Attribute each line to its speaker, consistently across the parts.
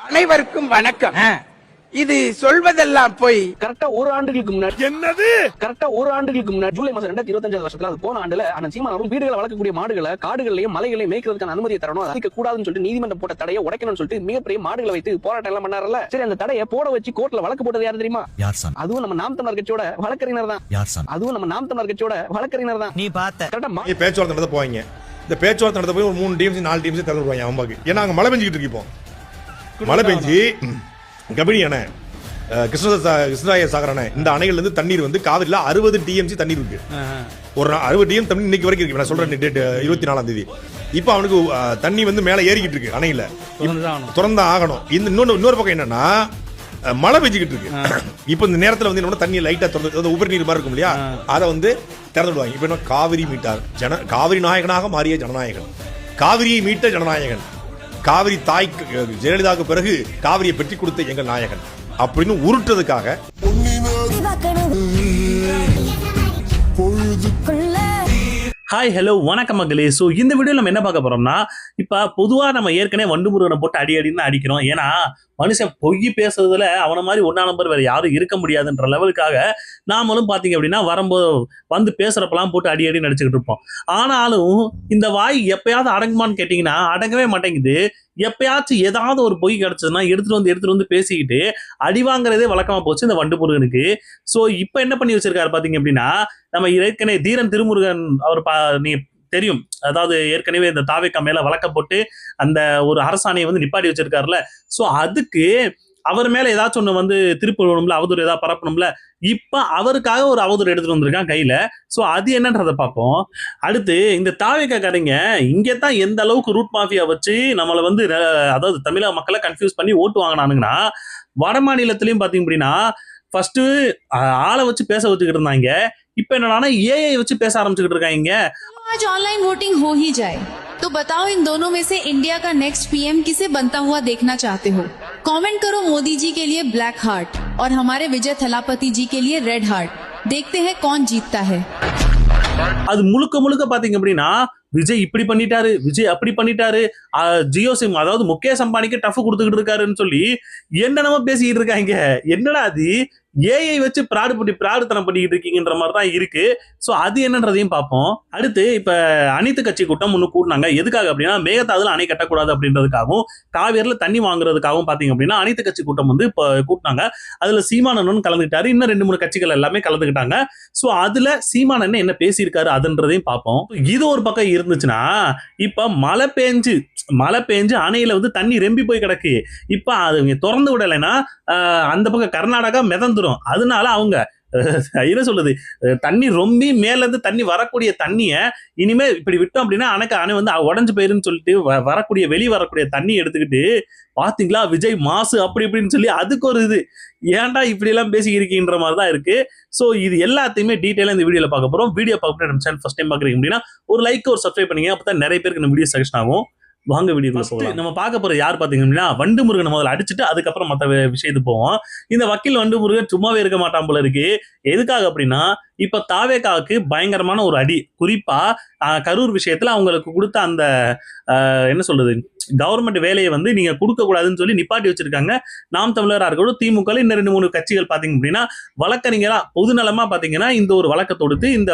Speaker 1: அனைவருக்கும் வணக்கம். இது சொல்வதெல்லாம் போய்
Speaker 2: கரெக்டா ஒரு ஆண்டுகளுக்கு முன்னாடி
Speaker 1: என்னது
Speaker 2: கரெக்டா ஒரு ஆண்டுகளுக்கு முன்னாடி ஜூலை மாசம் 2025 வருஷத்துல அது போன ஆண்டுல அண்ணன் சீமான் அவர்கள் வீடுகளை வளர்க்கக்கூடிய மாடுகளை காடுகளையும் மலைகளையும் மேய்க்கிறதுக்கான அனுமதியை தரணும், அதிக கூடாதுன்னு சொல்லிட்டு நீதிமன்றம் போட்ட தடையை உடைக்கணும்னு சொல்லிட்டு மிகப்பெரிய மாடுகளை வைத்து போராட்டம் எல்லாம் பண்ணாரல்ல. சரி, அந்த தடையை போட வச்சு கோர்ட்ல வழக்கு போட்டது யாரு தெரியுமா? அதுவும் நம்ம நாம் தமிழர் கட்சியோட வழக்கறிஞர் தான். அதுவும் நம்ம நாம் தமிழர் கட்சியோட வழக்கறிஞர் தான்.
Speaker 3: நீ பார்த்த
Speaker 2: கரெக்டா
Speaker 4: பேச்சுவார்த்தை நடத்த போவாங்க. இந்த பேச்சுவார்த்தை நடத்த போய் ஒரு 3 டீம்ஸ் 4 டீம்ஸ் திறந்து விடுவாங்க அம்மாக்கு. ஏன்னா அங்க மழை பெஞ்சிக்கிட்டு இருக்கு. இப்போ மழை பெஞ்சு கபினி அணை, கிருஷ்ணராய சாகர் அணை, இந்த அணைகள்ல இருந்து தண்ணீர் வந்து காவிரியில 60 டிஎம்சி தண்ணீர் இருக்கு. ஒரு 60 டிஎம் தண்ணி இன்னைக்கு வரைக்கும் இருக்கு. நான் சொல்றேன் டேட் 24ஆம் தேதி. இப்போ அவனுக்கு தண்ணி வந்து மேல ஏறிக்கிட்டு இருக்கு அணையில, திறந்தா ஆகணும். இன்னொரு பக்கம் என்னன்னா மழை பெஞ்சிக்கிட்டு இருக்கு. இப்போ இந்த நேரத்துல வந்து என்ன தண்ணி லைட்டா திறந்து உபரி நீர் மாதிரி இருக்கும் இல்லையா, அதை வந்து திறந்து விடுவாங்க. இப்போ என்ன காவிரி மீட்டார் காவிரி நாயகனாக மாறிய ஜனநாயகன், காவிரியை மீட்ட ஜனநாயகன், காவிரி தாய் ஜெயலலிதாவுக்கு பிறகு காவிரியை பெற்றி கொடுத்த எங்கள் நாயகன் அப்படின்னு உருட்டுறதுக்காக
Speaker 5: ஹாய் ஹலோ வணக்கம் மக்களே. ஸோ இந்த வீடியோ நம்ம என்ன பார்க்க போறோம்னா, இப்போ பொதுவாக நம்ம ஏற்கனவே வண்டு முருகனை போட்டு அடின்னு அடிக்கிறோம். ஏன்னா மனுஷன் பொய் பேசுறதுல அவனை மாதிரி ஒன்னா நம்பர் வேற யாரும் இருக்க முடியாதுன்ற லெவலுக்காக நாமளும் பார்த்தீங்க அப்படின்னா வரும்போது வந்து பேசுறப்பெல்லாம் போட்டு அடின்னு அடிச்சுக்கிட்டு இருப்போம். ஆனாலும் இந்த வாய் எப்பயாவது அடங்குமான்னு கேட்டிங்கன்னா அடங்கவே மாட்டேங்குது. எப்பயாச்சும் ஏதாவது ஒரு பொய் கிடைச்சதுன்னா எடுத்துட்டு வந்து பேசிக்கிட்டு அடி வாங்குறதே வழக்கமா போச்சு இந்த வண்டு முருகனுக்கு. ஸோ இப்போ என்ன பண்ணி வச்சிருக்காரு பார்த்தீங்க அப்படின்னா, நம்ம ஏற்கனவே தீரன் திருமுருகன் அவர் நீ தெரியும், அதாவது ஏற்கனவே இந்த தாவேக்கா மேல வழக்க போட்டு அந்த ஒரு அரசாணையை வந்து நிப்பாட்டி வச்சிருக்காருல. ஸோ அதுக்கு அவர் மேல ஏதாச்சும் ஒண்ணு வந்து திருப்பி விடணும்ல, அவதூறு ஏதாவது பரப்பணும்ல. இப்ப அவருக்காக ஒரு அவதூறு எடுத்துட்டு வந்திருக்கான் கையில. ஸோ அது என்னன்றதை பார்ப்போம். அடுத்து இந்த தாவேக்காரங்க இங்கதான் எந்த அளவுக்கு ரூட் மாஃபியா வச்சு நம்மளை வந்து அதாவது தமிழக மக்களை கன்ஃபியூஸ் பண்ணி ஓட்டு வாங்கினானுங்கன்னா, வட மாநிலத்திலயும் பாத்தீங்க அப்படின்னா ஃபர்ஸ்ட் ஆளை வச்சு பேச வச்சுக்கிட்டு இருந்தாங்க. இப்ப என்னன்னா ஏஐ வச்சு பேச ஆரம்பிச்சுக்கிட்டு இருக்காங்க.
Speaker 6: आज ऑनलाइन वोटिंग हो ही जाए तो बताओ इन दोनों में से इंडिया का नेक्स्ट पीएम किसे बनता हुआ देखना चाहते हो? कमेंट करो मोदी जी के लिए ब्लैक हार्ट और हमारे विजय थलापति जी के लिए रेड हार्ट. देखते हैं कौन जीतता है.
Speaker 5: அது முழுக்க பாத்தீங்க அப்படின்னா விஜய் இப்படி பண்ணிட்டாரு, விஜய் அப்படி பண்ணிட்டாரு, ஜியோ சிம் அதாவது முகேஷ் அம்பானிக்கு டஃப் கொடுத்துக்கிட்டு இருக்காருன்னு சொல்லி என்னென்னமோ பேசிக்கிட்டு இருக்காங்க. என்னடா அது ஏஐ வச்சு பிராடுத்தனம் பண்ணிக்கிட்டு இருக்கீங்கன்ற மாதிரி தான் இருக்கு. ஸோ அது என்னன்றதையும் பார்ப்போம். அடுத்து இப்ப அனைத்து கட்சி கூட்டம் ஒன்று கூட்டினாங்க. எதுக்காக அப்படின்னா மேகதாதுல அணை கட்டக்கூடாது அப்படின்றதுக்காகவும் காவேரியில தண்ணி வாங்குறதுக்காகவும் பாத்தீங்க அப்படின்னா அனைத்து கட்சி கூட்டம் வந்து இப்போ கூட்டினாங்க. அதுல சீமானன் கலந்துக்கிட்டாரு, இன்னும் 2-3 கட்சிகள் எல்லாமே கலந்துக்கிட்டாங்க. ஸோ அதுல சீமானன் என்ன பேசியிருக்காரு அதுன்றதையும் பார்ப்போம். இது ஒரு பக்கம் இருந்துச்சுன்னா, இப்ப மழை பெஞ்சு அணையில வந்து தண்ணி ரெம்பி போய் கிடக்கு. இப்ப அது திறந்து விடலைன்னா அந்த பக்கம் கர்நாடகா மிதந்துரும். அதனால அவங்க என்ன சொல்றது, தண்ணி ரொம்பி மேல இருந்து தண்ணி வரக்கூடிய தண்ணிய இனிமே இப்படி விட்டோம் அப்படின்னா அணை வந்து உடஞ்சு போயிருன்னு சொல்லிட்டு வரக்கூடிய தண்ணி எடுத்துக்கிட்டு பாத்தீங்களா விஜய் மாசு அப்படி இப்படின்னு சொல்லி அதுக்கு ஒரு இது ஏன்டா இப்படி எல்லாம் பேசிக்கிருக்கின்ற மாதிரி தான் இருக்கு. ஸோ இது எல்லாத்தையுமே டீட்டெயிலாக இந்த வீடியோல பார்க்க போறோம். வீடியோ பார்க்க நம்ம சேனல் ஃபர்ஸ்ட் டைம் பாக்குறீங்க அப்படின்னா ஒரு லைக் ஒரு சப்ஸ்கிரைப் பண்ணீங்க, அப்பதான் நிறைய பேருக்கு இந்த வீடியோ சஜஷன் ஆகும். வாங்க வீடியோ நம்ம பார்க்க போறது யார் பாத்தீங்க அப்படின்னா வண்டு முருகனை முதல்ல அடிச்சுட்டு அதுக்கப்புறம் மற்ற விஷயத்துக்கு போவோம். இந்த வக்கீல் வண்டு முருகன் சும்மாவே இருக்க மாட்டான் போல இருக்கு. எதுக்காக அப்படின்னா இப்ப தாவேக்காவுக்கு பயங்கரமான ஒரு அடி, குறிப்பா கரூர் விஷயத்துல அவங்களுக்கு கொடுத்த அந்த என்ன சொல்றது கவர்மெண்ட் வேலையை வந்து நீங்க கொடுக்க கூடாதுன்னு சொல்லி நிப்பாட்டி வச்சிருக்காங்க. நாம் தமிழரா இருக்கட்டும், திமுக இன்னும் 2-3 கட்சிகள் பாத்தீங்க அப்படின்னா வழக்கறிஞரா பொதுநலமா பாத்தீங்கன்னா இந்த ஒரு வழக்கை தொடுத்து இந்த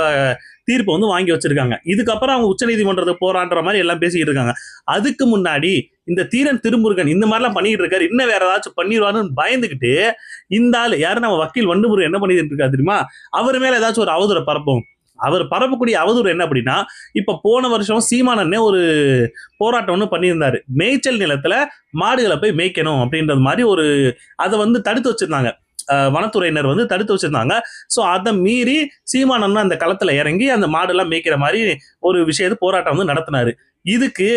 Speaker 5: தீர்ப்பை வந்து வாங்கி வச்சிருக்காங்க. இதுக்கப்புறம் அவங்க உச்ச நீதிமன்றத்தை போராடுற மாதிரி எல்லாம் பேசிக்கிட்டு இருக்காங்க. அதுக்கு முன்னாடி இந்த தீரன் திருமுருகன் இந்த மாதிரிலாம் பண்ணிட்டு இருக்காரு, இன்னும் வேற ஏதாச்சும் பண்ணிடுவாருன்னு பயந்துகிட்டு இந்த ஆள் யாரு நம்ம வக்கீல் வண்டு முருகன் என்ன பண்ணிட்டு இருக்காரு தெரியுமா, அவர் மேல ஏதாச்சும் ஒரு அவதூறை பரப்பும். அவர் பரப்பக்கூடிய அவதூறு என்ன அப்படின்னா, இப்ப போன வருஷம் சீமானன்னே ஒரு போராட்டம் ஒன்று பண்ணியிருந்தாரு. மேய்ச்சல் நிலத்துல மாடுகளை போய் மேய்க்கணும் அப்படின்றது மாதிரி ஒரு அதை வந்து தடுத்து வச்சிருந்தாங்க, வனத்துறையினர் வந்து தடுத்து வச்சிருந்தாங்க. ஸோ அதை மீறி சீமானன் அந்த களத்துல இறங்கி அந்த மாடெல்லாம் மேய்க்கிற மாதிரி ஒரு விஷயத்தை போராட்டம் வந்து நடத்தினாரு. இதுக்கு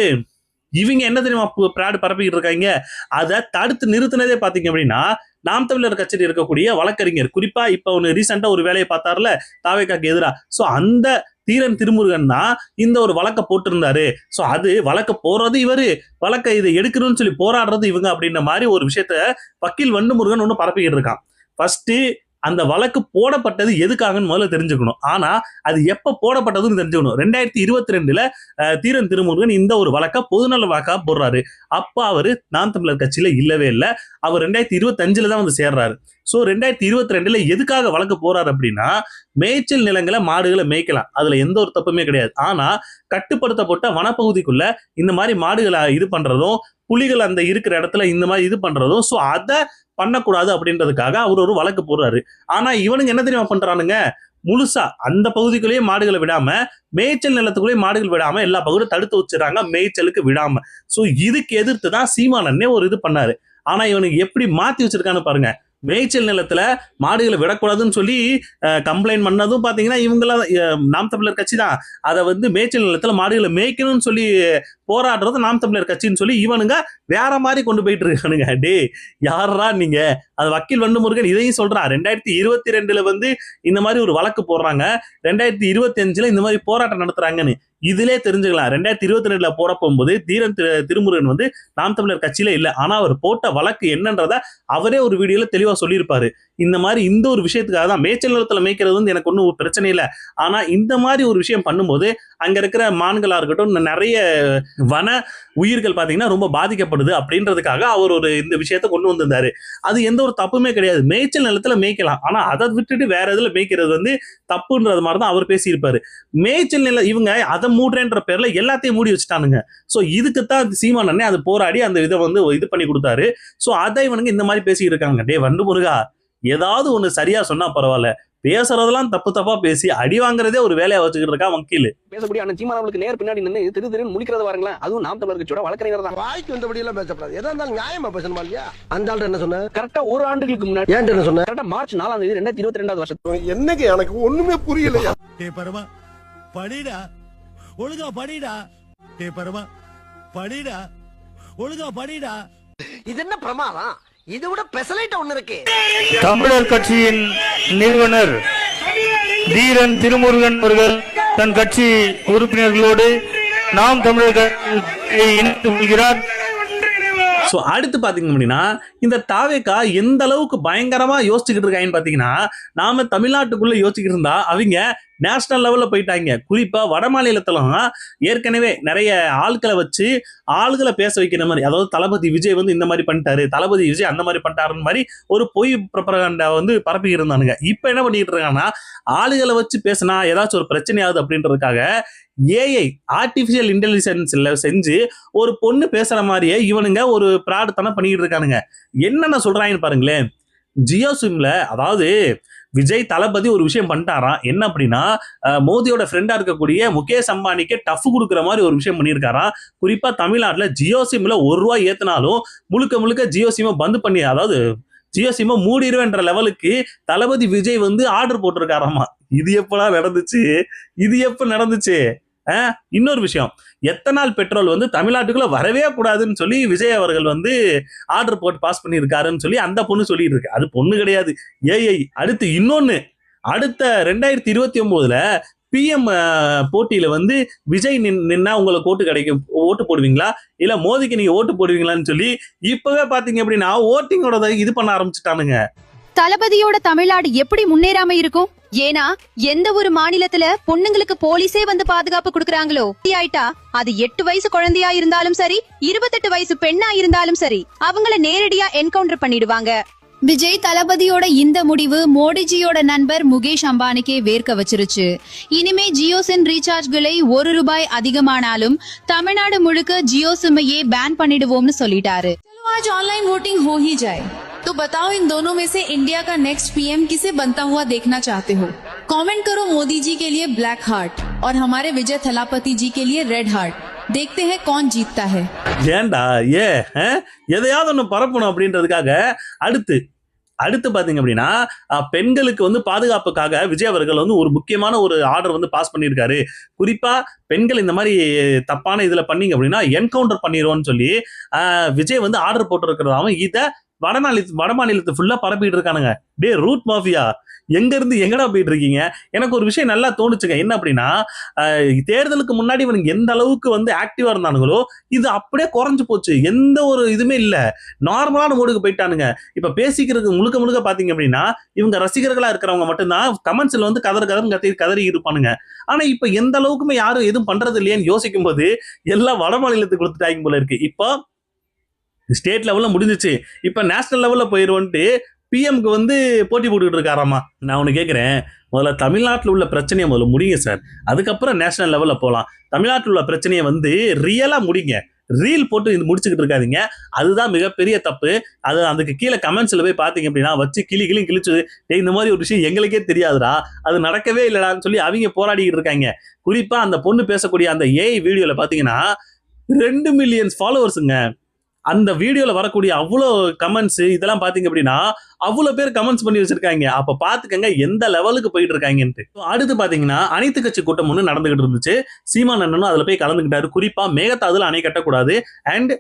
Speaker 5: இவங்க என்ன தெரியுமா பிராடு பரப்பிக்கிட்டு இருக்காங்க, அதை தடுத்து நிறுத்தினதே பாத்தீங்க அப்படின்னா நாம் தமிழர் கட்சியில் இருக்கக்கூடிய வழக்கறிஞர், குறிப்பா இப்ப ஒன்று ரீசெண்டா ஒரு வேலையை பார்த்தாருல தாவேக்காக்கு எதிராக. ஸோ அந்த தீரன் திருமுருகன் தான் இந்த ஒரு வழக்க போட்டிருந்தாரு. ஸோ அது வழக்க போடுறது இவரு, வழக்க இதை எடுக்கணும்னு சொல்லி போராடுறது இவங்க அப்படின்ற மாதிரி ஒரு விஷயத்த வக்கீல் வண்டு முருகன் ஒன்று பரப்பிக்கிட்டு இருக்கான். ஃபர்ஸ்ட் அந்த வழக்கு போடப்பட்டது எதுக்காகன்னு முதல்ல தெரிஞ்சுக்கணும். ஆனா அது எப்ப போடப்பட்டதுன்னு தெரிஞ்சுக்கணும். 2022 தீரன் திருமுருகன் இந்த ஒரு வழக்கா பொதுநல வழக்கா போடுறாரு. அப்ப அவரு நாம் தமிழர் கட்சியில இல்லவே இல்லை. அவர் 2025 தான் வந்து சேர்றாரு. சோ 2022 எதுக்காக வழக்கு போறாரு அப்படின்னா, மேய்ச்சல் நிலங்களை மாடுகளை மேய்க்கலாம், அதுல எந்த ஒரு தப்புமே கிடையாது. ஆனா கட்டுப்படுத்தப்பட்ட வனப்பகுதிக்குள்ள இந்த மாதிரி மாடுகளை இது பண்றதும், புலிகள் அந்த இருக்கிற இடத்துல இந்த மாதிரி இது பண்றதும், சோ அதை பண்ணக்கூடாது அப்படின்றதுக்காக அவர் ஒரு வழக்கு போடுறாரு. ஆனா இவனுங்க என்ன தெரியுமா பண்றானுங்க, முழுசா அந்த பகுதிக்குள்ளேயே மாடுகளை விடாம, மேய்ச்சல் நிலத்துக்குள்ளேயே மாடுகள் விடாம எல்லா பகுதியும் தடுத்து வச்சிடறாங்க, மேய்ச்சலுக்கு விடாம. சோ இதுக்கு எதிர்த்து தான் சீமானன்னே ஒரு இது பண்ணாரு. ஆனா இவனுக்கு எப்படி மாத்தி வச்சிருக்கான்னு பாருங்க. மேய்ச்சல் நிலத்துல மாடுகளை விடக்கூடாதுன்னு சொல்லி கம்ப்ளைண்ட் பண்ணதும் பாத்தீங்கன்னா இவங்கள நாம் தமிழர் கட்சி தான். அதை வந்து மேய்ச்சல் நிலத்துல மாடுகளை மேய்க்கணும்னு சொல்லி போராடுறது நாம் தமிழர் கட்சின்னு சொல்லி இவனுங்க வேற மாதிரி கொண்டு போயிட்டு இருக்கானுங்க. டே யாரா நீங்க? அது வக்கீல் வண்டுமுருகன் இதையும் சொல்றான். 2022 வந்து இந்த மாதிரி ஒரு வழக்கு போடுறாங்க, 2025 இந்த மாதிரி போராட்டம் நடத்துறாங்கன்னு. இதுலே தெரிஞ்சுக்கலாம் 2022 போட போகும்போது தீரன் திருமுருகன் வந்து நாம் தமிழர் கட்சியில இல்ல. ஆனா அவர் போட்ட வழக்கு என்னன்றத அவரே ஒரு வீடியோல தெளிவா சொல்லியிருப்பாரு. இந்த மாதிரி இந்த ஒரு விஷயத்துக்காக தான் மேய்ச்சல் நிலத்துல மேய்க்கிறது வந்து எனக்கு ஒன்றும் பிரச்சனை இல்லை. ஆனா இந்த மாதிரி ஒரு விஷயம் பண்ணும்போது அங்க இருக்கிற மான்களா இருக்கட்டும், நிறைய வன உயிர்கள் பாத்தீங்கன்னா ரொம்ப பாதிக்கப்படுது அப்படின்றதுக்காக அவர் ஒரு இந்த விஷயத்த கொண்டு வந்திருந்தாரு. அது எந்த ஒரு தப்புமே கிடையாது. மேய்ச்சல் நிலத்துல மேய்க்கலாம், ஆனா அதை விட்டுட்டு வேற இதுல மேய்க்கிறது வந்து தப்புன்றது மாதிரி தான் அவர் பேசியிருப்பாரு. மேய்ச்சல் நில இவங்க அதை மூடுறேன்ற பேர்ல எல்லாத்தையும் மூடி வச்சுட்டானுங்க. சோ இதுக்குத்தான் சீமான் அண்ணே அது போராடி அந்த இதை வந்து இது பண்ணி கொடுத்தாரு. சோ அதை இவனுங்க இந்த மாதிரி பேசிட்டு இருக்காங்க. டே வண்டு முருகா, ஏதாவது ஒண்ணு சரியா சொன்னா பரவாயில்ல, பேசுறதெல்லாம் தப்பு தப்பா பேசி அடி வாங்குறதே ஒரு வேலையா வச்சுக்கிட்டு இருக்கா வக்கீல்.
Speaker 2: பேசக்கூடிய அண்ணன் சீமான் அவர்களுக்கு நேர் பின்னாடி நின்று திரு திருன்னு முழிக்கிறத பாருங்களேன். அதுவும் நாம் தமிழர் கட்சியோட வழக்கறிஞர் தான்.
Speaker 3: வாய்க்கு வந்தபடி எல்லாம் பேசப்படாது. எதா இருந்தாலும் நியாயமா பேசணுமா இல்லையா? அந்த ஆள் என்ன சொன்ன?
Speaker 2: கரெக்டா ஒரு ஆண்டுகளுக்கு முன்னாடி
Speaker 3: ஏன் என்ன சொன்ன?
Speaker 2: கரெக்டா மார்ச் 4 2022 வருஷம்.
Speaker 3: என்னங்க எனக்கு ஒண்ணுமே புரியலையா?
Speaker 7: டேய் பரமா படிடா, ஒழுங்கா படிடா. டேய் பரமா படிடா, ஒழுங்கா படிடா.
Speaker 3: இது என்ன பிரமாதம்? இதை விட பெசலைட் ஒண்ணு இருக்கு.
Speaker 8: தமிழர் கட்சியின் நிறுவனர் தீரன் திருமுருகன் அவர்கள் தன் கட்சி உறுப்பினர்களோடு நாம் தமிழர் இணைத்து கொள்கிறார்.
Speaker 5: ஸோ அடுத்து பார்த்தீங்க அப்படின்னா, இந்த தாவேக்கா எந்த அளவுக்கு பயங்கரமா யோசிச்சுக்கிட்டு இருக்காங்கன்னு பார்த்தீங்கன்னா, நாம தமிழ்நாட்டுக்குள்ள யோசிச்சுக்கிட்டு இருந்தா அவங்க நேஷனல் லெவல்ல போயிட்டாங்க. குறிப்பா வட மாநிலத்திலும் ஏற்கனவே நிறைய ஆட்களை வச்சு ஆளுகளை பேச வைக்கிற மாதிரி, அதாவது தளபதி விஜய் வந்து இந்த மாதிரி பண்ணிட்டாரு, தளபதி விஜய் அந்த மாதிரி பண்ணிட்டாருன்னு மாதிரி ஒரு பொய் ப்ரொபகண்டா வந்து பரப்பி இருந்தானுங்க. இப்ப என்ன பண்ணிட்டு இருக்காங்கன்னா, ஆளுகளை வச்சு பேசினா ஏதாச்சும் ஒரு பிரச்சனை ஆகுது அப்படின்றதுக்காக ஏஐ ஆர்டிபிஷியல் இன்டெலிஜென்ஸ்ல செஞ்சு ஒரு பொண்ணு பேசுற மாதிரியே இவனுங்க ஒரு பிராடத்தனம் பண்ணிட்டு இருக்கானுங்க. என்னென்ன சொல்றாங்கன்னு பாருங்களேன். ஜியோ சிம்ல, அதாவது விஜய் தளபதி ஒரு விஷயம் பண்ணிட்டாராம். என்ன அப்படின்னா, மோதியோட ஃப்ரெண்டா இருக்கக்கூடிய முகேஷ் அம்பானிக்கு டஃப் கொடுக்குற மாதிரி ஒரு விஷயம் பண்ணியிருக்காராம். குறிப்பா தமிழ்நாட்டுல ஜியோ சிம்ல ₹1 ஏத்தினாலும் முழுக்க முழுக்க ஜியோ சிம்மை பந்து பண்ணி, அதாவது ஜியோ சிம்மை மூடிடுவேன்ற லெவலுக்கு தளபதி விஜய் வந்து ஆர்டர் போட்டிருக்காராமா. இது எப்படா நடந்துச்சு? இது எப்ப நடந்துச்சு? இன்னொரு விஷயம், எத்தனால் பெட்ரோல் வந்து தமிழ்நாட்டுக்குள்ள வரவே கூடாதுன்னு சொல்லி விஜய் அவர்கள் வந்து ஆர்டர் போட்டு பாஸ் பண்ணியிருக்காருன்னு சொல்லி அந்த பொண்ணு சொல்லிட்டு இருக்கு. அது பொண்ணு கிடையாது, ஏஐ. அடுத்து இன்னொன்னு, அடுத்த 2029 PM போட்டியில வந்து விஜய் நின்னா உங்களுக்கு ஓட்டு கிடைக்கும், ஓட்டு போடுவீங்களா இல்ல மோதிக்கு நீங்க ஓட்டு போடுவீங்களான்னு சொல்லி இப்பவே பாத்தீங்க அப்படின்னா ஓட்டிங்கோட இது பண்ண ஆரம்பிச்சுட்டானுங்க.
Speaker 9: தளபதியோட தமிழ்நாடு எப்படி முன்னேறாம இருக்கும்? ஏன்னா எந்த ஒரு மாநிலத்துல பொண்ணுங்களுக்கு போலீஸே வந்து பாதுகாப்பு கொடுக்கறாங்களோ, ஆயிட்டா அது 8 வயசு குழந்தையா இருந்தாலும் சரி, 28 வயசு பெண்ணா இருந்தாலும் சரி, அவங்கள நேரடியா என்கவுண்டர் பண்ணிடுவாங்க.
Speaker 6: விஜய் தளபதியோட இந்த முடிவு மோடிஜியோட நண்பர் முகேஷ் அம்பானிக்கே வேர்க்க வச்சிருச்சு. இனிமே ஜியோ சிம் ரீசார்ஜ்களை ₹1 அதிகமானாலும் தமிழ்நாடு முழுக்க ஜியோ சிம்மையே பேன் பண்ணிடுவோம்னு சொல்லிட்டாரு. आज ऑनलाइन वोटिंग हो ही जाए तो बताओ इन दोनों में से इंडिया का नेक्स्ट पीएम किसे बनता हुआ देखना चाहते हो? कमेंट करो मोदी जी के लिए ब्लैक हार्ट और हमारे विजय थलापति जी के लिए रेड हार्ट. देखते हैं कौन जीतता है.
Speaker 5: ஏண்டா எதையாவது ஒண்ணு பரப்பணும் அப்படின்றதுக்காக அடுத்து பாத்தீங்க அப்படின்னா, பெண்களுக்கு வந்து பாதுகாப்புக்காக விஜய் அவர்கள் வந்து ஒரு முக்கியமான ஒரு ஆர்டர் வந்து பாஸ் பண்ணியிருக்காரு. குறிப்பா பெண்கள் இந்த மாதிரி தப்பான இதுல பண்ணீங்க அப்படின்னா என்கவுண்டர் பண்ணிடுவோம்னு சொல்லி விஜய் வந்து ஆர்டர் போட்டிருக்கிறதாவும், இதை வட மாநிலத்தை ஃபுல்லா பரப்பிட்டு இருக்கானுங்க. டே ரூட் மாஃபியா, எங்க இருந்து எங்கடா போயிட்டு இருக்கீங்க? எனக்கு ஒரு விஷயம் நல்லா தோணுச்சுங்க. என்ன அப்படின்னா, தேர்தலுக்கு முன்னாடி இவனுக்கு எந்த அளவுக்கு வந்து ஆக்டிவா இருந்தானுங்களோ இது அப்படியே குறைஞ்சு போச்சு. எந்த ஒரு இதுவுமே இல்ல, நார்மலான மோடுக்கு போயிட்டானுங்க. இப்ப பேசிக்கிறதுக்கு முழுக்க முழுக்க பாத்தீங்க அப்படின்னா இவங்க ரசிகர்களா இருக்கிறவங்க மட்டும்தான் கமெண்ட்ஸ்ல வந்து கதறி இருப்பானுங்க. ஆனா இப்ப எந்த அளவுக்குமே யாரும் எதுவும் பண்றது இல்லையேன்னு யோசிக்கும் போது எல்லாம் வட மாநிலத்துக்கு கொடுத்துட்டாங்க போல இருக்கு. இப்போ ஸ்டேட் லெவல்ல முடிஞ்சிச்சு, இப்ப நேஷனல் லெவல்ல போயிருவோன்ட்டு பிஎம்க்கு வந்து போட்டி போட்டுக்கிட்டு இருக்காராமா. நான் ஒன்று கேட்குறேன், முதல்ல தமிழ்நாட்டில் உள்ள பிரச்சனையை முதல்ல முடிங்க சார், அதுக்கப்புறம் நேஷனல் லெவலில் போகலாம். தமிழ்நாட்டில் உள்ள பிரச்சனையை வந்து ரியலாக முடிங்க, ரீல் போட்டு இது முடிச்சுக்கிட்டு இருக்காதீங்க. அதுதான் மிகப்பெரிய தப்பு. அது அதுக்கு கீழே கமெண்ட்ஸில் போய் பார்த்தீங்க அப்படின்னா வச்சு கிளிச்சு இந்த மாதிரி ஒரு விஷயம் எங்களுக்கே தெரியாதுடா, அது நடக்கவே இல்லைடான்னு சொல்லி அவங்க போராடிக்கிட்டு இருக்காங்க. குறிப்பாக அந்த பொண்ணு பேசக்கூடிய அந்த ஏஐ வீடியோவில் பார்த்தீங்கன்னா 2 மில்லியன் ஃபாலோவர்ஸுங்க. அந்த வீடியோல வரக்கூடிய அவ்வளோ கமெண்ட்ஸ் இதெல்லாம் பாத்தீங்க அப்படின்னா அவ்வளவு பேர் கமெண்ட்ஸ் பண்ணி வச்சிருக்காங்க. அப்ப பாத்துக்கங்க எந்த லெவலுக்கு போயிட்டு இருக்காங்கன்ட்டு. அடுத்து பாத்தீங்கன்னா அனைத்து கட்சி கூட்டம் ஒண்ணு நடந்துகிட்டு இருந்துச்சு. சீமான் அண்ணனும் அதுல போய் கலந்துக்கிட்டாரு. குறிப்பா மேகதாதுல அணை கட்டக்கூடாது அண்ட்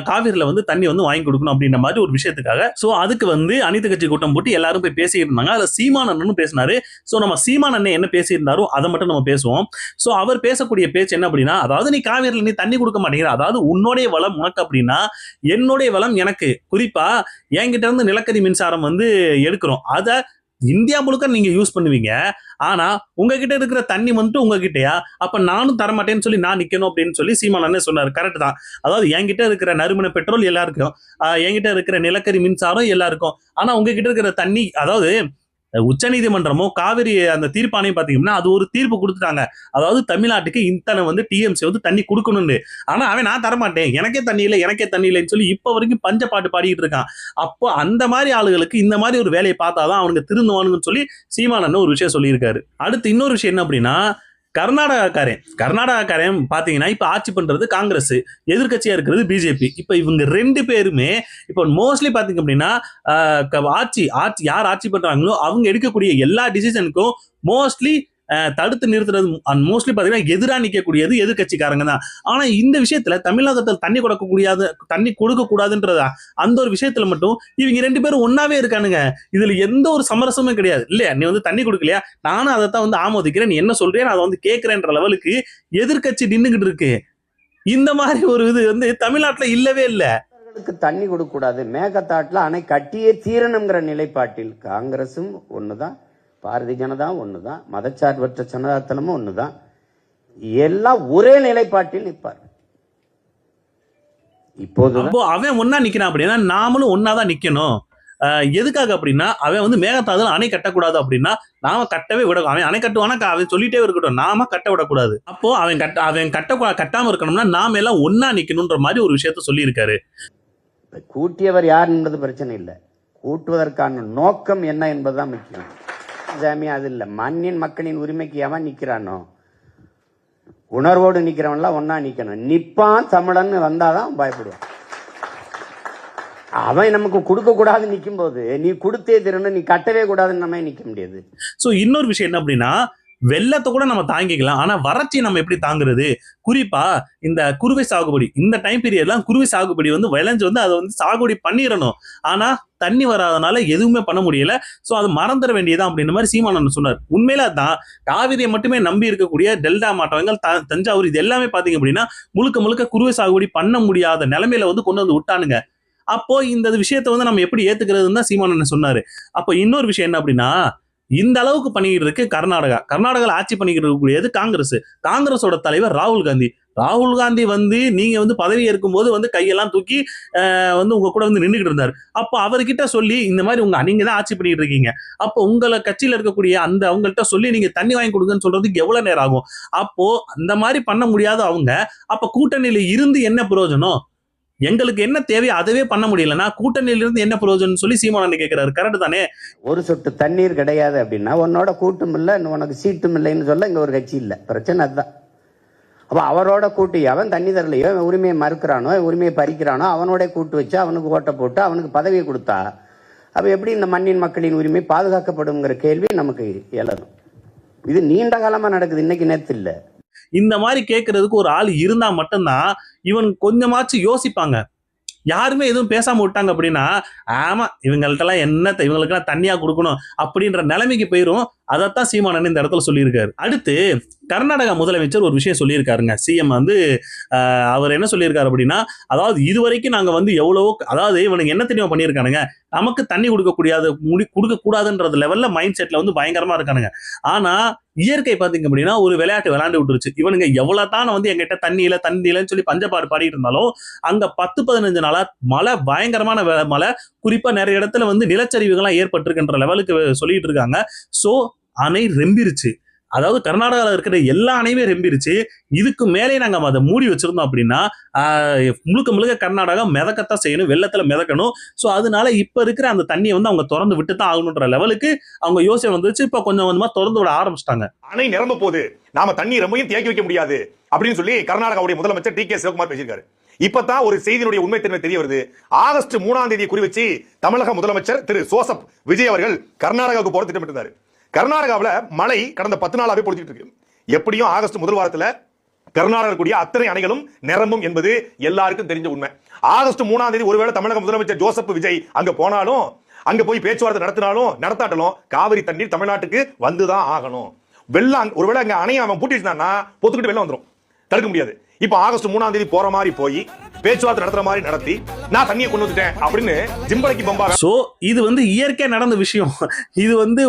Speaker 5: காவிரியில வந்து தண்ணி வந்து வாங்கி கொடுக்கணும் அப்படின்ற மாதிரி ஒரு விஷயத்துக்காக. சோ அதுக்கு வந்து அனைத்து கட்சி கூட்டம் போட்டு எல்லாரும் போய் பேசிட்டு இருந்தாங்க. அதுல சீமான் அண்ணனும் பேசினாரு. சோ நம்ம சீமான் அண்ணன் என்ன பேசியிருந்தாரோ அதை மட்டும் நம்ம பேசுவோம். சோ அவர் பேசக்கூடிய பேச்சு என்ன அப்படின்னா, அதாவது நீ காவிரியில நீ தண்ணி கொடுக்க மாட்டேங்கிற, அதாவது உன்னோடைய வளம் உனக்கு அப்படின்னா என்னுடைய வளம் எனக்கு. குறிப்பா என்கிட்ட இருந்து நிலக்கரி மின்சாரம் வந்து எடுக்கிறோம், அத இந்தியா முழுக்க நீங்க யூஸ் பண்ணுவீங்க. ஆனா உங்ககிட்ட இருக்கிற தண்ணி வந்துட்டு உங்ககிட்டயா, அப்ப நானும் தரமாட்டேன்னு சொல்லி நான் நிக்கணும் அப்படின்னு சொல்லி சீமான் அண்ணன் சொன்னாரு. கரெக்ட் தான். அதாவது என்கிட்ட இருக்கிற நறுமண பெட்ரோல் எல்லாருக்கும், என்கிட்ட இருக்கிற நிலக்கரி மின்சாரம் எல்லாருக்கும், ஆனா உங்ககிட்ட இருக்கிற தண்ணி, அதாவது உச்சநீதிமன்றமோ காவிரி அந்த தீர்ப்பானையும் பாத்தீங்கன்னா அது ஒரு தீர்ப்பு கொடுத்துட்டாங்க. அதாவது தமிழ்நாட்டுக்கு இத்தனை வந்து டிஎம்சி வந்து தண்ணி கொடுக்கணும்னு. ஆனா அவன் நான் தரமாட்டேன், எனக்கே தண்ணி இல்லைன்னு சொல்லி இப்ப வரைக்கும் பஞ்ச பாட்டு பாடிட்டு இருக்கான். அப்போ அந்த மாதிரி ஆளுகளுக்கு இந்த மாதிரி ஒரு வேலையை பார்த்தாதான் அவனுக்கு திருந்துவானுன்னு சொல்லி சீமான் ஒரு விஷயம் சொல்லியிருக்காரு. அடுத்து இன்னொரு விஷயம் என்ன அப்படின்னா, கர்நாடகாக்காரன் பாத்தீங்கன்னா இப்ப ஆட்சி பண்றது காங்கிரஸ், எதிர்கட்சியா இருக்கிறது பிஜேபி. இப்ப இவங்க 2 பேருமே இப்ப மோஸ்ட்லி பாத்தீங்க அப்படின்னா ஆட்சி யார் ஆட்சி பண்றாங்களோ அவங்க எடுக்கக்கூடிய எல்லா டிசிஷனுக்கும் மோஸ்ட்லி தடுத்து நிறுத்துறது மோஸ்ட்லி பாத்தீங்கன்னா எதிராக நிக்கக்கூடியது எதிர்கட்சிக்காரங்க தான். ஆனா இந்த விஷயத்துல தமிழகத்தில் தண்ணி கொடுக்க கூடாதுன்றதா அந்த ஒரு விஷயத்துல மட்டும் இவங்க 2 பேரும் ஒன்னாவே இருக்கானுங்க. இதுல எந்த ஒரு சமரசமும் கிடையாது. இல்லையா நீ வந்து தண்ணி கொடுக்கலையா, நானும் அதைத்தான் வந்து ஆமோதிக்கிறேன், நீ என்ன சொல்றேன் அதை வந்து கேட்கிறேன்ற லெவலுக்கு எதிர்கட்சி நின்னுகிட்டு இருக்கு. இந்த மாதிரி ஒரு இது வந்து தமிழ்நாட்டுல இல்லவே இல்லை.
Speaker 10: தண்ணி கொடுக்க கூடாது, மேகதாட்டுல அணை கட்டியே தீரணுங்கிற நிலைப்பாட்டில் காங்கிரசும் ஒண்ணுதான், பாரதிய ஜனதா ஒண்ணுதான், மதச்சார்பற்ற ஜனதாதளமும் ஒண்ணுதான், எல்லாம் ஒரே நிலைப்பாட்டில் நிற்பார். இப்போது
Speaker 5: அவன் ஒன்னா நிக்கிறான் அப்படின்னா நாமளும் ஒன்னாதான் நிக்கணும். எதுக்காக அப்படின்னா அவன் வந்து மேகதாதுல அணை கட்டக்கூடாது அப்படின்னா நாம கட்டவே விட, அவன் அணை கட்டுவானா அவன் சொல்லிட்டே இருக்கட்டும், நாம கட்ட விடக்கூடாது. அப்போ அவன் கட்டாம இருக்கணும்னா நாம எல்லாம் ஒன்னா நிக்கணும்ன்ற மாதிரி ஒரு விஷயத்த சொல்லி இருக்காரு.
Speaker 10: கூட்டியவர் யார் என்பது பிரச்சனை இல்லை, கூட்டுவதற்கான நோக்கம் என்ன என்பதுதான் முக்கியம். அது இல்ல, மண்ணின் மக்களின் உரிமைக்கு எவன் நிக்கிறானோ உணர்வோடு நிக்கிறவன்லாம் ஒன்னா நிக்கணும். நிப்பான் தமிழன் வந்தாதான் பயப்படுவான். அவன் நமக்கு கொடுக்க கூடாது நிக்கும் போது நீ கொடுத்தே தரணும், நீ கட்டவே கூடாதுன்னு நம்ம நிக்க முடியாது.
Speaker 5: சோ இன்னொரு விஷயம் என்ன அப்படின்னா, வெள்ளத்தை கூட நம்ம தாங்கிக்கலாம், ஆனா வறட்சி நம்ம எப்படி தாங்குறது? குறிப்பா இந்த குறுவை சாகுபடி, இந்த டைம் பீரியட்லாம் குறுவை சாகுபடி வந்து விளைஞ்சு வந்து அதை வந்து சாகுபடி பண்ணிடணும். ஆனா தண்ணி வராதனால எதுவுமே பண்ண முடியல. சோ அது மறந்துட வேண்டியதான் அப்படின்ற மாதிரி சீமான் சொன்னார். உண்மையில தான் காவிரியை மட்டுமே நம்பி இருக்கக்கூடிய டெல்டா மாவட்டங்கள், தஞ்சாவூர், இது எல்லாமே பாத்தீங்க அப்படின்னா முழுக்க குறுவை சாகுபடி பண்ண முடியாத நிலைமையில வந்து கொண்டு வந்து விட்டானுங்க. அப்போ இந்த விஷயத்த வந்து நம்ம எப்படி ஏத்துக்கிறதுன்னு தான் சீமான் சொன்னாரு. அப்போ இன்னொரு விஷயம் என்ன அப்படின்னா, இந்த அளவுக்கு பண்ணிக்கிட்டு இருக்கு கர்நாடகாவில் ஆட்சி பண்ணிக்கிட்டு இருக்கக்கூடியது காங்கிரஸோட தலைவர் ராகுல் காந்தி வந்து நீங்க வந்து பதவி இருக்கும்போது வந்து கையெல்லாம் தூக்கி வந்து உங்க கூட வந்து நின்றுகிட்டு இருந்தாரு. அப்போ அவர்கிட்ட சொல்லி இந்த மாதிரி நீங்க தான் ஆட்சி பண்ணிட்டு இருக்கீங்க, அப்போ உங்களை கட்சியில இருக்கக்கூடிய அந்த அவங்கள்ட்ட சொல்லி நீங்க தண்ணி வாங்கி கொடுங்கன்னு சொல்றதுக்கு எவ்வளவு நேரம் ஆகும்? அப்போ அந்த மாதிரி பண்ண முடியாத அவங்க அப்ப கூட்டணியில இருந்து என்ன பிரயோஜனம்? எங்களுக்கு என்ன தேவையோ அதவே பண்ண முடியலன்னா கூட்டணியிலிருந்து என்ன பிரயோஜனம் சொல்லி சீமான் கேட்கிறாரு. கரெக்ட் தானே?
Speaker 10: ஒரு சொட்டு தண்ணீர் கிடையாது அப்படின்னா உன்னோட கூட்டும் இல்லை, உனக்கு சீட்டும் இல்லைன்னு சொல்ல இங்க ஒரு கட்சி இல்லை. பிரச்சனை அதுதான். அப்ப அவரோட கூட்டு அவன் தண்ணி தரலையோ, உரிமையை மறுக்கிறானோ, உரிமையை பறிக்கிறானோ, அவனோட கூட்டு வச்சு அவனுக்கு ஓட்ட போட்டு அவனுக்கு பதவியை கொடுத்தா அப்ப எப்படி இந்த மண்ணின் மக்களின் உரிமை பாதுகாக்கப்படுங்கிற கேள்வி நமக்கு எழணும். இது நீண்ட காலமா நடக்குது, இன்னைக்கு நேத்து இல்லை.
Speaker 5: இந்த மாதிரி கேட்கறதுக்கு ஒரு ஆள் இருந்தா மட்டும்தான் இவன் கொஞ்சமாச்சும் யோசிப்பாங்க. யாருமே எதுவும் பேசாம விட்டாங்க அப்படின்னா ஆமா இவங்கள்ட்டெல்லாம் என்னத்தை இவங்களுக்கெல்லாம் தண்ணியா கொடுக்கணும் அப்படின்ற நிலைமைக்கு போயிரும். அதைத்தான் சீமானன் இந்த இடத்துல சொல்லியிருக்காரு. அடுத்து கர்நாடகா முதலமைச்சர் ஒரு விஷயம் சொல்லியிருக்காருங்க. சிஎம் வந்து அவர் என்ன சொல்லியிருக்காரு அப்படின்னா, அதாவது இதுவரைக்கும் நாங்க வந்து எவ்வளவோ, அதாவது இவனுக்கு என்ன தெரியுமா பண்ணியிருக்கானுங்க, நமக்கு தண்ணி கொடுக்க கூடாதுன்றது லெவல்ல மைண்ட் செட்ல வந்து பயங்கரமா இருக்கானுங்க. ஆனா இயற்கை பாத்தீங்க அப்படின்னா ஒரு விளையாட்டு விளையாண்டு விட்டுருச்சு. இவனுங்க எவ்வளவுதான் வந்து எங்கிட்ட தண்ணி இல்லைன்னு சொல்லி பஞ்சப்பாடு பாடிட்டு இருந்தாலும் அங்க 10-15 நாளா மழை, பயங்கரமான மழை, குறிப்பா நிறைய இடத்துல வந்து நிலச்சரிவுகள்லாம் ஏற்பட்டிருக்கின்ற லெவலுக்கு சொல்லிட்டு இருக்காங்க. சோ அணை ரெம்பிருச்சு. அதாவது கர்நாடகாவில் இருக்கிற எல்லா அணையுமே ரெம்பிருச்சு. இதுக்கு மேலே நாங்க அதை மூடி வச்சிருந்தோம் அப்படின்னா முழுக்க கர்நாடகா மிதக்கத்தான் செய்யணும், வெள்ளத்துல மிதக்கணும். ஸோ அதனால இப்ப இருக்கிற அந்த தண்ணியை வந்து அவங்க திறந்து விட்டு தான் ஆகணுன்ற லெவலுக்கு அவங்க யோசனை வந்துச்சு. இப்ப கொஞ்சம் கொஞ்சமா திறந்து விட ஆரம்பிச்சிட்டாங்க.
Speaker 4: அணை நிரம்ப போது நாம தண்ணி ரொம்பவும் தேக்கி வைக்க முடியாது அப்படின்னு சொல்லி கர்நாடகாவுடைய முதலமைச்சர் டி.கே. சிவகுமார் பேசியிருக்காரு. இப்பதான் ஒரு செய்தியினுடைய உண்மைத்தன்மை தெரிய வருது. ஆகஸ்ட் 3ஆம் தேதியை குறிவச்சு தமிழக முதலமைச்சர் திரு ஜோசப் விஜய் அவர்கள் கர்நாடகாவுக்கு போற திட்டமிட்டிருந்தாரு. கர்நாடகாவில் மழை கடந்த 10 நாளாவே பொழிச்சிட்டு இருக்கு. எப்படியும் ஆகஸ்ட் முதல் வாரத்தில் கர்நாடகா கூடிய அத்தனை அணைகளும் நிரம்பும் என்பது எல்லாருக்கும் தெரிஞ்ச உண்மை. ஆகஸ்ட் 3ஆம் தேதி ஒருவேளை தமிழக முதலமைச்சர் ஜோசப் விஜய் அங்க போனாலும், அங்க போய் பேச்சுவார்த்தை நடத்தாட்டலும் காவிரி தண்ணீர் தமிழ்நாட்டுக்கு வந்துதான் ஆகணும். வெள்ளம் ஒருவேளை அங்க அணையை அவன் பூட்டி வச்சிருந்தான்னா பொத்துக்கிட்டு வெள்ளம் வந்துடும், தடுக்க முடியாது. இப்ப ஆகஸ்ட் 3ஆம் தேதி போற மாதிரி போய் பேச்சுவார்த்தை நடத்துற மாதிரி நடத்தி நான் தண்ணியை கொண்டு வந்துட்டேன் அப்படின்னு ஜிம்பளைக்கு பம்பா.
Speaker 5: சோ இது வந்து இயற்கை நடந்த விஷயம். இது வந்து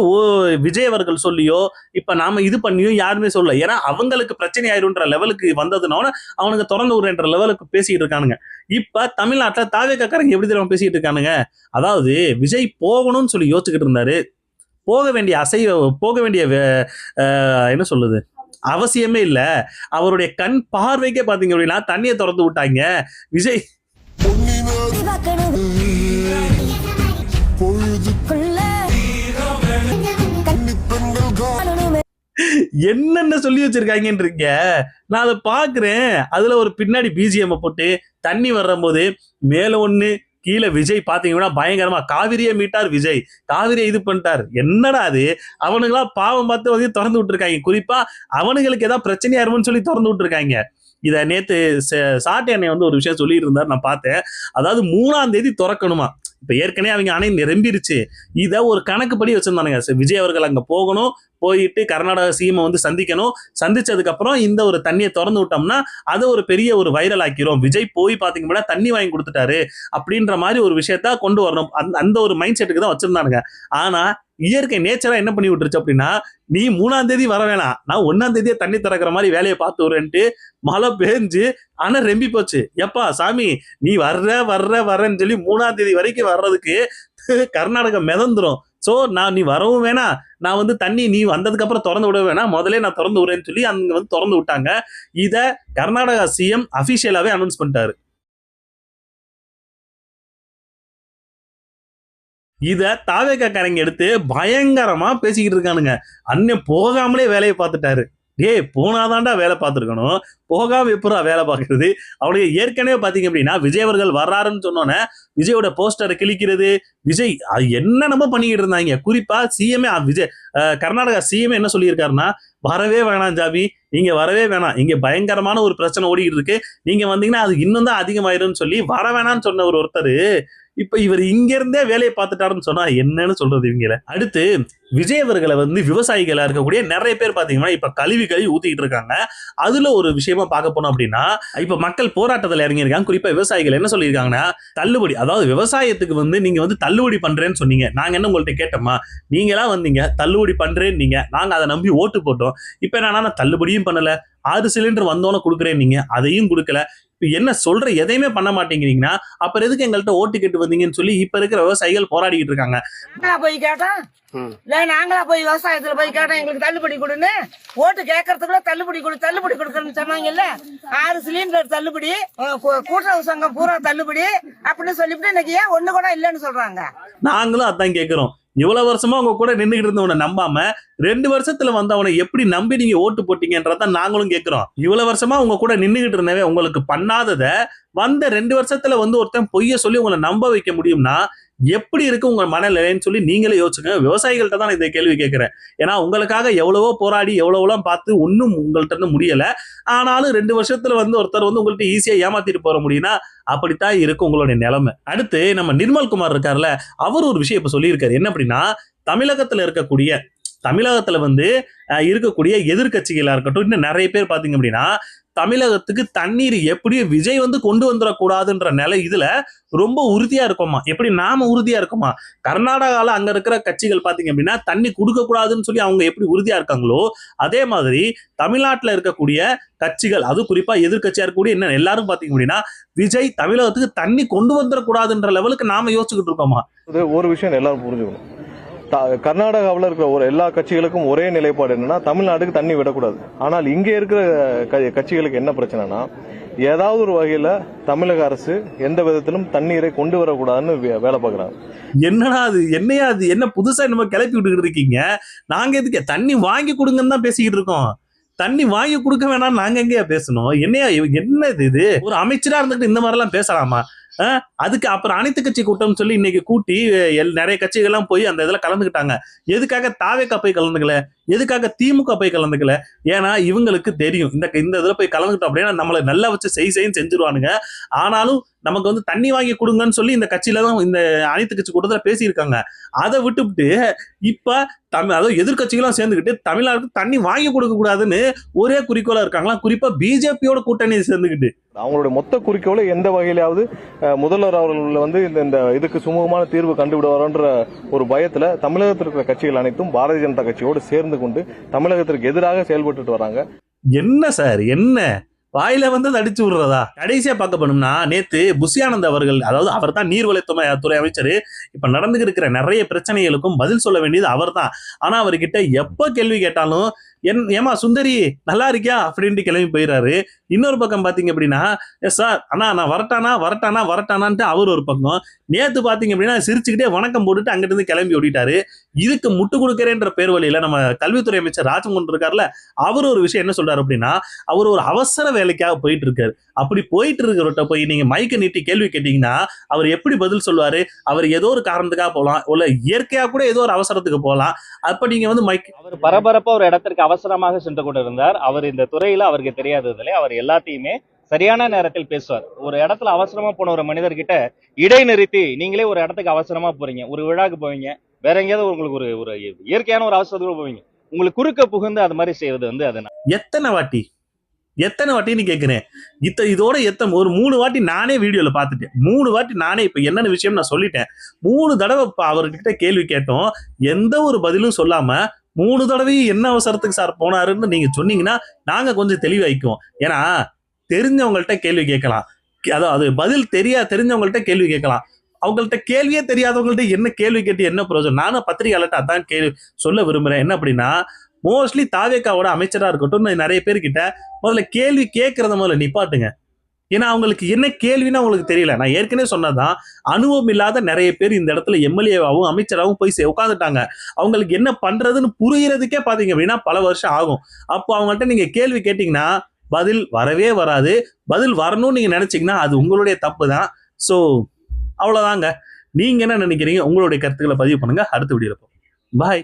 Speaker 5: விஜய் அவர்கள் சொல்லியோ இப்ப நாம இது பண்ணியோ யாருமே சொல்ல. ஏன்னா அவங்களுக்கு பிரச்சனை ஆயிருன்ற லெவலுக்கு வந்ததுனால அவனுக்கு திறந்து விடுற லெவலுக்கு பேசிட்டு இருக்கானுங்க. இப்ப தமிழ்நாட்டுல தாவேக்காரங்க எப்படி தெரியாம பேசிட்டு இருக்கானுங்க. அதாவது விஜய் போகணும்னு சொல்லி யோசிச்சுக்கிட்டு இருந்தாரு. போக வேண்டிய என்ன சொல்லுது அவசியமே இல்ல. அவருடைய கண் பார்வைக்கே பாத்தீங்க அப்படின்னா தண்ணியை திறந்து விட்டாங்க. விஜய் என்னென்ன சொல்லி வச்சிருக்காங்கன்றீங்க. நான் அதை பாக்குறேன். அதுல ஒரு பின்னாடி பிஜிஎம் போட்டு தண்ணி வர்ற போது மேல ஒண்ணு கீழே விஜய் பாத்தீங்கன்னா பயங்கரமா காவிரியை மீட்டார் விஜய், காவிரியை இது பண்ணிட்டார். என்னடா அது, அவனுங்களா பாவம் பார்த்து வந்து திறந்து விட்டுருக்காங்க. குறிப்பா அவனுங்களுக்கு ஏதாவது பிரச்சனையா இருக்கும்னு சொல்லி திறந்து விட்டுருக்காங்க. இதை நேத்து சாட்டை அண்ணன் வந்து ஒரு விஷயம் சொல்லிட்டு இருந்தார், நான் பார்த்தேன். அதாவது 3ஆம் தேதி திறக்கணுமா. இப்ப ஏற்கனவே அவங்க அணை நிரம்பிருச்சு. இதை ஒரு கணக்குப்படி வச்சிருந்தானுங்க. விஜய் அவர்கள் அங்க போகணும், போயிட்டு கர்நாடக சிஎம் வந்து சந்திக்கணும். சந்திச்சதுக்கு அப்புறம் இந்த ஒரு தண்ணியை திறந்து விட்டோம்னா அதை ஒரு பெரிய ஒரு வைரல் ஆக்கிரும். விஜய் போய் பாத்தீங்கன்னா தண்ணி வாங்கி கொடுத்துட்டாரு அப்படின்ற மாதிரி ஒரு விஷயத்த கொண்டு வரணும். அந்த ஒரு மைண்ட் செட்டுக்கு தான் வச்சிருந்தானுங்க. ஆனா இயற்கை நேச்சரா என்ன பண்ணி விட்டுருச்சு அப்படின்னா, நீ 3ஆம் தேதி வர வேணாம், நான் 1ஆம் தேதியே தண்ணி திறக்கிற மாதிரி வேலையை பார்த்து வரேன்ட்டு மழை பெஞ்சு ஆனா ரெம்பி போச்சு. எப்பா சாமி நீ வர்றன்னு சொல்லி 3ஆம் தேதி வரைக்கும் வர்றதுக்கு கர்நாடகா மிதந்துரும். சோ நீ வரவும் வேணாம், நான் வந்து தண்ணி நீ வந்ததுக்கு அப்புறம் திறந்து விட வேணாம், முதலே நான் திறந்து விடுறேன்னு சொல்லி அங்க வந்து திறந்து விட்டாங்க. இத கர்நாடகா சிஎம் அபிஷியலாவே அனௌன்ஸ் பண்ணிட்டாரு. இத தாவேக்காரங்க எடுத்து பயங்கரமா பேசிக்கிட்டு இருக்கானுங்க. அண்ணன் போகாமலே வேலையை பார்த்துட்டாரு. போனாதான்டா வேலை பார்த்துருக்கணும், போகாம எப்படா வேலை பார்க்கறது. அவனுடைய ஏற்கனவே பாத்தீங்க அப்படின்னா விஜய் அவர்கள் வர்றாருன்னு சொன்னோன்னே விஜயோட போஸ்டரை கிழிக்கிறது, விஜய் என்னென்னமோ பண்ணிக்கிட்டு இருந்தாங்க. குறிப்பா சிஎம்ஏ விஜய் கர்நாடகா சிஎம் என்ன சொல்லியிருக்காருன்னா, வரவே வேணாம் ஜாபி, நீங்க வரவே வேணாம், இங்க பயங்கரமான ஒரு பிரச்சனை ஓடிக்கிட்டு இருக்கு, நீங்க வந்தீங்கன்னா அது இன்னும் தான் அதிகமாயிரும்னு சொல்லி வர வேணாம்னு சொன்ன ஒருத்தர் இப்ப இவர் இங்க இருந்தே வேலையை பார்த்துட்டாருன்னு சொன்னா என்னன்னு சொல்றது இவங்கள. அடுத்து விஜய் அவர்களை வந்து விவசாயிகளா இருக்கக்கூடிய நிறைய பேர் பாத்தீங்கன்னா இப்ப கழுவி ஊத்திக்கிட்டு இருக்காங்க. அதுல ஒரு விஷயமா பார்க்க போனோம் அப்படின்னா, இப்ப மக்கள் போராட்டத்தில் இறங்கியிருக்காங்க. குறிப்பா விவசாயிகள் என்ன சொல்லியிருக்காங்கன்னா, தள்ளுபடி, அதாவது விவசாயத்துக்கு வந்து நீங்க வந்து தள்ளுபடி பண்றேன்னு சொன்னீங்க, நாங்க என்ன உங்கள்ட்ட கேட்டோமா, நீங்களா வந்தீங்க தள்ளுபடி பண்றேன்னு நீங்க, நாங்க அதை நம்பி ஓட்டு போட்டோம். இப்ப என்னன்னா தள்ளுபடியும் பண்ணல, 6 சிலிண்டர் வந்தோன்னு கொடுக்குறேன் நீங்க, அதையும் கொடுக்கல, என்ன சொல்ற எதையுமே பண்ண மாட்டேங்கிறீங்கன்னா அப்புறம் எதுக்கு எங்கள்கிட்ட ஓட்டு கேட்டு வந்தீங்கன்னு சொல்லி இப்ப இருக்கிற விவசாயிகள் போராடிக்கிட்டு இருக்காங்க.
Speaker 11: போய் கேட்டா நாங்களா போய் விவசாயத்துல போய் கேட்டோம் எங்களுக்கு தள்ளுபடி கொடுன்னு, ஓட்டு கேட்கறதுக்குள்ள தள்ளுபடி கொடுக்கணும்னு சொன்னாங்கல்ல. 6 சிலிண்டர் தள்ளுபடி, கூட்டுறவு சங்கம் பூரா தள்ளுபடி அப்படின்னு சொல்லிவிட்டு இன்னைக்கு ஏன் ஒண்ணு கூட இல்லைன்னு சொல்றாங்க.
Speaker 5: நாங்களும் அதான் கேட்கிறோம். இவ்வளவு வருஷமா உங்க கூட நின்றுகிட்டு இருந்தவனை நம்பாம 2 வருஷத்துல வந்தவனை எப்படி நம்பி நீங்க ஓட்டு போட்டீங்கன்றத நாங்களும் கேட்கிறோம். இவ்வளவு வருஷமா உங்க கூட நின்றுகிட்டு இருந்தவன் உங்களுக்கு பண்ணாதத வந்த 2 வருஷத்துல வந்து ஒருத்தன் பொய்ய சொல்லி உங்களை நம்ப வைக்க முடியும்னா எப்படி இருக்கு உங்க மனநிலைன்னு சொல்லி நீங்களே யோசிச்சுங்க. விவசாயிகள்கிட்ட தான் நான் இந்த கேள்வி கேட்கிறேன். ஏன்னா உங்களுக்காக எவ்வளவோ போராடி எவ்வளவுலாம் பார்த்து ஒன்னும் உங்கள்கிட்ட இருந்து முடியல. ஆனாலும் 2 வருஷத்துல ஒருத்தர் உங்கள்கிட்ட ஈஸியா ஏமாத்திட்டு போற முடியும்னா அப்படித்தான் இருக்கு உங்களுடைய நிலைமை. அடுத்து நம்ம நிர்மல்குமார் இருக்காருல்ல, அவர் ஒரு விஷயம் இப்ப சொல்லியிருக்காரு. என்ன அப்படின்னா, தமிழகத்துல இருக்கக்கூடிய எதிர்கட்சிகளா இருக்கட்டும், இன்னும் நிறைய பேர் பாத்தீங்க அப்படின்னா தமிழகத்துக்கு தண்ணீர் எப்படி விஜய் கொண்டு வந்துடக்கூடாதுன்ற நிலை இதுல ரொம்ப உறுதியா இருக்குமா. எப்படி நாம உறுதியா இருக்குமா, கர்நாடகால அங்க இருக்கிற கட்சிகள் பாத்தீங்க அப்படின்னா தண்ணி கொடுக்க கூடாதுன்னு சொல்லி அவங்க எப்படி உறுதியா இருக்காங்களோ, அதே மாதிரி தமிழ்நாட்டுல இருக்கக்கூடிய கட்சிகள், அது குறிப்பா எதிர்கட்சியா இருக்கக்கூடிய என்ன எல்லாரும் பாத்தீங்க அப்படின்னா விஜய் தமிழகத்துக்கு தண்ணி கொண்டு வந்துடக்கூடாதுன்ற லெவலுக்கு நாம யோசிச்சுக்கிட்டு இருக்கோமா.
Speaker 12: ஒரு விஷயம் எல்லாரும் புரிஞ்சுக்கணும். கர்நாடகாவில் இருக்கிற எல்லா கட்சிகளுக்கும் ஒரே நிலைப்பாடு என்னன்னா, தமிழ்நாட்டுக்கு தண்ணி விடக்கூடாது. ஆனால் இங்க இருக்கிற கட்சிகளுக்கு என்ன பிரச்சனைனா, ஏதாவது ஒரு வகையில தமிழக அரசு எந்த விதத்திலும் தண்ணீரை கொண்டு வரக்கூடாதுன்னு வேலை பார்க்கறாங்க.
Speaker 5: என்னடா அது, என்னையா அது, என்ன புதுசா நம்ம கிளப்பி விட்டுக்கிட்டு இருக்கீங்க? நாங்க எதுக்கு தண்ணி வாங்கி கொடுங்கன்னு தான் பேசிக்கிட்டு இருக்கோம். தண்ணி வாங்கி கொடுக்க வேணாம் நாங்க எங்கேயா பேசணும்? என்னையா என்ன இது? ஒரு அமைச்சரா இருந்துட்டு இந்த மாதிரி எல்லாம் பேசலாமா? அதுக்கு அப்புறம் அனைத்து கட்சி கூட்டம் சொல்லி இன்னைக்கு கூட்டி நிறைய கட்சிகள்லாம் போய் அந்த இதுல கலந்துக்கிட்டாங்க. எதுக்காக தாவேகா போய் கலந்துக்கல? எதுக்காக திமுக போய் கலந்துக்கல? ஏன்னா இவங்களுக்கு தெரியும் இந்த இதுல போய் கலந்துக்கிட்டோம் அப்படின்னா நம்மளை நல்லா வச்சு செய்யும் செஞ்சிருவானுங்க. ஆனாலும் நமக்கு தண்ணி வாங்கி கொடுங்கன்னு சொல்லி இந்த கட்சியில தான் இந்த அனைத்து கட்சி கூட்டத்துல பேசியிருக்காங்க. அதை விட்டுவிட்டு இப்ப அதாவது எதிர்கட்சிகளும் சேர்ந்துக்கிட்டு தமிழ்நாட்டுக்கு தண்ணி வாங்கி கொடுக்க கூடாதுன்னு ஒரே குறிக்கோளா இருக்காங்களா. குறிப்பா பிஜேபியோட கூட்டணி சேர்ந்துக்கிட்டு
Speaker 12: அவங்களுடைய மொத்த குறிக்கோளை எந்த வகையிலாவது முதல்வர் அவர்கள் இந்த இதுக்கு சுமூகமான தீர்வு கண்டுவிடுவார்ன்ற ஒரு பயத்துல தமிழகத்தில் இருக்கிற கட்சிகள் அனைத்தும் பாரதிய ஜனதா கட்சியோடு சேர்ந்து கொண்டு தமிழகத்திற்கு எதிராக செயல்பட்டு வராங்க.
Speaker 5: என்ன சார், என்ன வாயில அடிச்சு விடுறதா? கடைசியா பார்க்க போனோம்னா, நேத்து புஷியானந்த் அவர்கள், அதாவது அவர் தான் நீர்வளத்துறை அமைச்சர், இப்ப நடந்துகிட்டு இருக்கிற நிறைய பிரச்சனைகளுக்கும் பதில் சொல்ல வேண்டியது அவர் தான். ஆனா அவர்கிட்ட எப்ப கேள்வி கேட்டாலும் ஏமா சுந்தரி நல்லா இருக்கியா அப்படின்ட்டு கிளம்பி போயிடாரு. இன்னொரு பக்கம் பாத்தீங்க அப்படின்னா, சார் அண்ணா நான் வரட்டானான்ட்டு அவர் ஒரு பக்கம். நேத்து பாத்தீங்க அப்படின்னா சிரிச்சுக்கிட்டே வணக்கம் போட்டுட்டு அங்கிட்டு இருந்து கிளம்பி ஓடிட்டாரு. இதுக்கு முட்டு கொடுக்கறேன்ற பேர் வழியில நம்ம கல்வித்துறை அமைச்சர் ராஜமோகன் இருக்காருல்ல, அவர் ஒரு விஷயம் என்ன சொல்றாரு அப்படின்னா, அவர் ஒரு அவசர வேலைக்காக போயிட்டு இருக்காரு. அப்படி போயிட்டு இருக்கிறவர்கிட்ட போய் நீங்க மைக்க நீட்டி கேள்வி கேட்டீங்கன்னா அவர் எப்படி பதில் சொல்லுவாரு? அவர் ஏதோ ஒரு காரணத்துக்காக போகலாம், இல்ல இயற்கையா கூட ஏதோ ஒரு அவசரத்துக்கு போகலாம். அப்ப நீங்க மைக்
Speaker 13: அவர் பரபரப்பா ஒரு இடத்திற்கு அவசரமாக சென்று கொண்டிருந்தார். அவர் இந்த துறையில அவருக்கு தெரியாததில்லை. அவர் எல்லாத்தையுமே சரியான நேரத்தில் பேசுவார். ஒரு இடத்துல அவசரமா போன ஒரு மனிதர்கிட்ட இடைநிறுத்தி, நீங்களே ஒரு இடத்துக்கு அவசரமா போறீங்க, ஒரு விழாக்கு போவீங்க, வேற எங்கேயாவது உங்களுக்கு ஒரு இயற்கையான ஒரு அவசரத்துக்கு போவீங்க, உங்களுக்கு குறுக்க புகுந்து அது மாதிரி செய்வது அது
Speaker 5: எத்தனை வாட்டின்னு கேட்கிறேன். இதோட ஒரு 3 வாட்டி நானே வீடியோல பார்த்துட்டேன். 3 வாட்டி நானே இப்ப என்னென்ன விஷயம் நான் சொல்லிட்டேன். 3 தடவை அவர்கிட்ட கேள்வி கேட்டோம், எந்த ஒரு பதிலும் சொல்லாம 3 தடவையும் என்ன அவசரத்துக்கு சார் போனாருன்னு நீங்க சொன்னீங்கன்னா நாங்க கொஞ்சம் தெளிவாய்க்குவோம். ஏன்னா தெரிஞ்சவங்கள்ட்ட கேள்வி கேட்கலாம், அதாவது பதில் தெரிஞ்சவங்கள்ட்ட கேள்வி கேட்கலாம். அவங்கள்ட்ட கேள்வியே தெரியாதவங்கள்ட்ட என்ன கேள்வி கேட்டு என்ன பிரயோஜனம்? நானும் பத்திரிகையாளர்கிட்ட அதான் சொல்ல விரும்புறேன். என்ன அப்படின்னா, மோஸ்ட்லி தாவேகாவோட அமைச்சரா இருக்கட்டும் நிறைய பேர்கிட்ட முதல்ல கேள்வி கேட்கறத முதல்ல நிப்பாட்டுங்க. ஏன்னா அவங்களுக்கு என்ன கேள்வின்னு அவங்களுக்கு தெரியல. நான் ஏற்கனவே சொன்னதான், அனுபவம் இல்லாத நிறைய பேர் இந்த இடத்துல எம்எல்ஏவாகவும் அமைச்சராகவும் போய் உட்காந்துட்டாங்க. அவங்களுக்கு என்ன பண்றதுன்னு புரியறதுக்கே பாத்தீங்க அப்படின்னா பல வருஷம் ஆகும். அப்போ அவங்கள்ட்ட நீங்க கேள்வி கேட்டீங்கன்னா பதில் வரவே வராது. பதில் வரணும்னு நீங்க நினைச்சீங்கன்னா அது உங்களுடைய தப்பு தான். ஸோ அவ்வளவுதாங்க. நீங்க என்ன நினைக்கிறீங்க? உங்களுடைய கருத்துக்களை பதிவு பண்ணுங்க. அடுத்த வீடியோல பாய்.